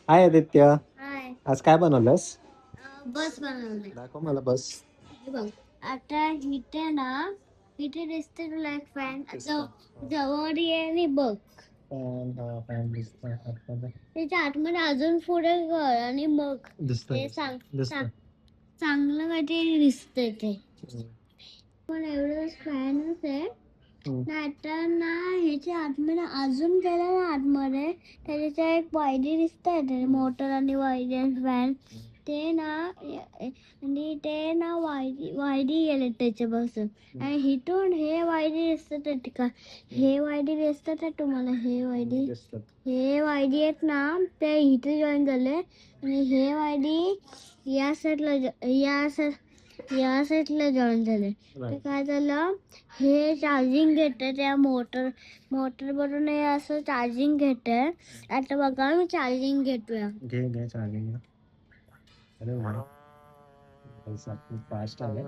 हाय आदित्य. हाय. आज काय बनवलंस? बस बनवलंय. दाखव मला बस. हे बघ. आता इथे ना, इथे दिसते तुला एक फॅन. जवळ ये आणि बघ. फॅन दिसतोय आतमध्ये. त्याच्या आतमध्ये अजून पुढे कर आणि बघ. दिसतोय ते सांग दिसतोय. चांगलं काहीतरी दिसतंय ते. पण एवढंच फॅनच आहे. नाहीतर ना ह्याच्या आतमध्ये अजून गेलं ना आतमध्ये, त्याच्या एक वायरी दिसतंय ते मोटर आणि वायरी आणि फॅन. ते ना आणि ते ना वायरी गेले त्याच्यापासून. आणि हिथून हे वायरी दिसतात का? हे वायरी दिसतात आहे तुम्हाला? हे वायरी आहेत ना, ते इथे जॉईन झाले. आणि हे वायरी या साईडला जॉईन झाले. तर काय झालं, हे चार्जिंग घेते त्या मोटर वरून हे असं चार्जिंग घेते. आता बघा मी चार्जिंग घेतोय. घे चार्जिंग. अरे वा, फास्ट आहे.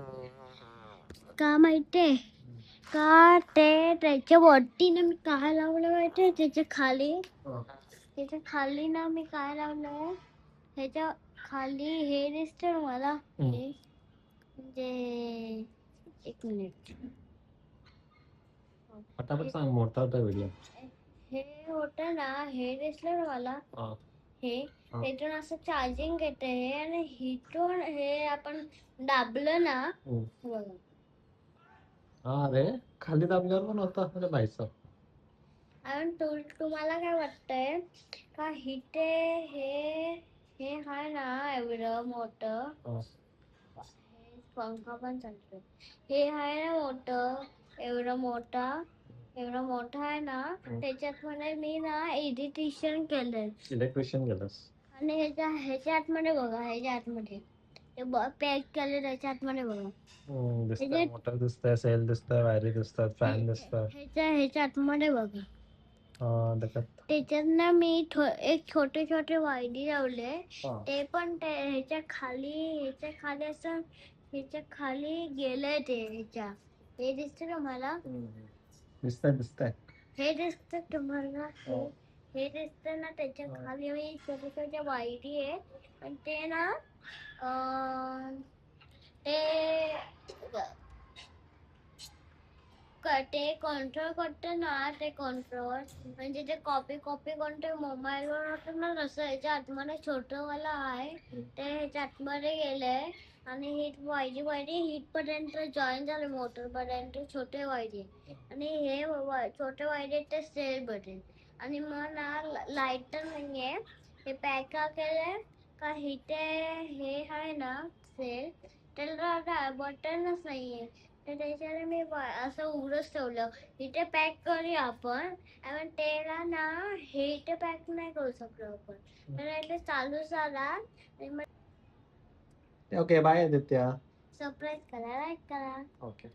का माहितीये का? त्याच्या वरती ना मी काय लावलं माहितीये? त्याच्या खाली ना मी काय लावलंय, ह्याच्या खाली हे दिसतं मला. हे म्हणजे एक मिनिट, फटाफट सांग, मोठा होता व्हिडिओ. हे होतं ना, हे दिसलं ना मला. हे त्यातून असं चार्जिंग घेते हे, आणि हिथून हे आपण दाबलं ना, बघा. अरे खाली दाबल्यावर पण होता. अरे भाईसाब. आणि तुम्हाला काय वाटतंय का? इथे हे आहे ना एवढं मोठं, पंखा पण चालतोय. हे आहे ना मोठं, एवढं मोठं आहे ना, त्याच्यात मध्ये मी ना इलेक्ट्रिशियन केलंय. इलेक्ट्रिशियन गेलास? आणि ह्याच्या आतमध्ये बघा, ह्याच्या आतमध्ये ते पॅक केलं, त्याच्या आतमध्ये बघा. दिसतंय, मोटर दिसतंय, सेल दिसतंय, वायरी दिसतात, फॅन दिसतंय. ह्याच्या आतमध्ये बघा. त्याच्यात ना मी एक छोटे वायरी लावले. ते पण ह्याच्या खाली असं, ह्याच्या खाली गेलंय ते. हे दिसतं तुम्हाला? दिसतंय. हे दिसतं तुम्हाला? हे दिसतं ना, त्याच्या खाली मी छोटे वायरी आहे. आणि ते ना ते कंट्रोल करते ना, ते कंट्रोल म्हणजे ते कॉपी कोणते मोबाईल वर होतं ना, तसं ह्याच्या आतमध्ये छोटंवाला आहे. ते ह्याच्या आतमध्ये गेलंय. आणि ही वायरी हिटपर्यंत जॉईन झाले, मोटर पर्यंत छोटे वायरी. आणि हे छोटे वायरी ते सेल बटन. आणि मग ना लाईट तर नाहीये. हे पॅक का केलंय का? इथे हे आहे ना सेल, त्याला बटनच नाहीये. तर त्याच्याने मी असं उघडच ठेवलं. इथे पॅक करूया आपण. आणि त्याला ना हे इथे पॅक नाही करू शकलो आपण. तर इथे चालू झाला. Okay, bye Aditya. सबस्क्राईब करा, लाईक करा. ओके.